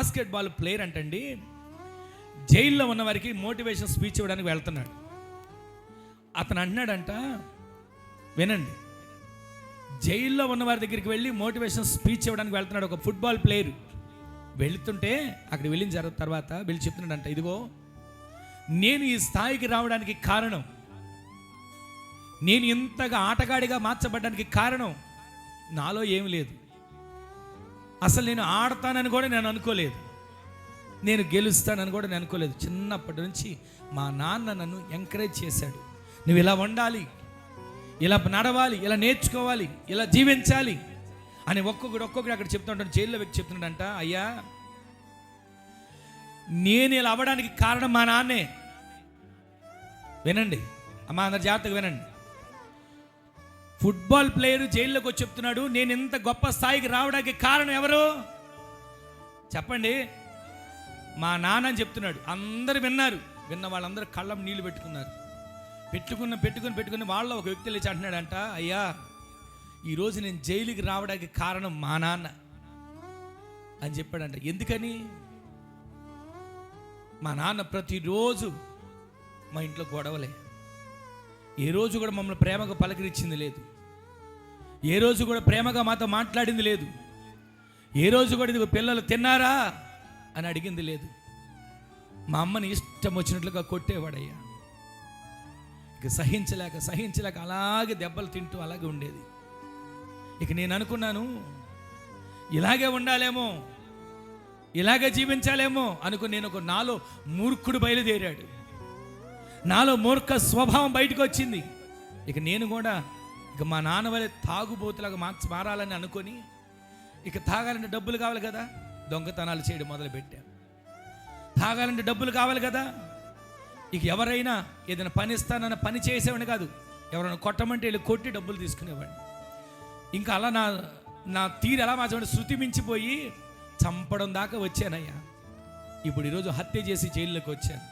Basketball player అంటండి జైల్లో ఉన్న వారికి మోటివేషన్ స్పీచ్ ఇవ్వడానికి వెళ్తున్నాడు. అతను అంటున్నాడంట, వినండి, జైల్లో ఉన్న వారి దగ్గరికి వెళ్ళి మోటివేషన్ స్పీచ్ ఇవ్వడానికి వెళ్తున్నాడు ఒక ఫుట్బాల్ ప్లేయర్. వెళుతుంటే అక్కడ వెళ్ళిన తర్వాత వెళ్ళి చెప్తున్నాడంట, ఇదిగో నేను ఈ స్థాయికి రావడానికి కారణం, నేను ఇంతగా ఆటగాడిగా మార్చబడ్డానికి కారణం నాలో ఏమి లేదు. అసలు నేను ఆడతానని కూడా నేను అనుకోలేదు, నేను గెలుస్తానని కూడా నేను అనుకోలేదు. చిన్నప్పటి నుంచి మా నాన్న నన్ను ఎంకరేజ్ చేశాడు, నువ్వు ఇలా ఉండాలి, ఇలా నడవాలి, ఇలా నేర్చుకోవాలి, ఇలా జీవించాలి అని ఒక్కొక్కడు అక్కడ చెప్తుంటాడు. జైల్లో వ్యక్తి చెప్తున్నాడంట, అయ్యా నేను ఇలా అవ్వడానికి కారణం మా నాన్నే. వినండి అమ్మా, అందరు జాగ్రత్తగా వినండి. ఫుట్బాల్ ప్లేయర్ జైల్లోకి వచ్చి చెప్తున్నాడు, నేను ఇంత గొప్ప స్థాయికి రావడానికి కారణం ఎవరు చెప్పండి? మా నాన్న అని చెప్తున్నాడు. అందరు విన్నారు. విన్న వాళ్ళందరూ కళ్ళం నీళ్లు పెట్టుకుని వాళ్ళ ఒక వ్యక్తి లేచి అంటున్నాడంట, అయ్యా ఈరోజు నేను జైలుకి రావడానికి కారణం మా నాన్న అని చెప్పాడంట. ఎందుకని? మా నాన్న ప్రతిరోజు మా ఇంట్లో గొడవలే, ఏ రోజు కూడా మమ్మల్ని ప్రేమగా పలకరించింది లేదు, ఏ రోజు కూడా ప్రేమగా మాతో మాట్లాడింది లేదు, ఏ రోజు కూడా ఇది పిల్లలు తిన్నారా అని అడిగింది లేదు. మా అమ్మని ఇష్టం వచ్చినట్లుగా కొట్టేవాడయ్యా. ఇక సహించలేక అలాగే దెబ్బలు తింటూ అలాగే ఉండేది. ఇక నేను అనుకున్నాను, ఇలాగే ఉండాలేమో, ఇలాగే జీవించాలేమో అనుకుని నేను నాలో మూర్ఖుడు బయలుదేరాడు, నాలో మూర్ఖ స్వభావం బయటకు వచ్చింది. ఇక నేను కూడా ఇక మా నాన్న వల్ల తాగుబోతులాగా మారాలని అనుకొని, ఇక తాగాలంటే డబ్బులు కావాలి కదా, దొంగతనాలు చేయడం మొదలుపెట్టాను. తాగాలంటే డబ్బులు కావాలి కదా, ఇక ఎవరైనా ఏదైనా పని ఇస్తానన్న పని చేసేవాడిని కాదు, ఎవరైనా కొట్టమంటే వెళ్ళి కొట్టి డబ్బులు తీసుకునేవాడిని. ఇంకా అలా నా తీరు ఎలా మార్చమంటే శృతి మించిపోయి చంపడం దాకా వచ్చానయ్యా. ఇప్పుడు ఈరోజు హత్య చేసి జైల్లోకి వచ్చాను.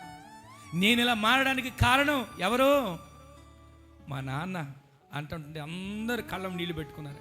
నేను ఇలా మారడానికి కారణం ఎవరు? మా నాన్న అంటుంటే అందరు కళ్ళం నీళ్ళు పెట్టుకున్నారు.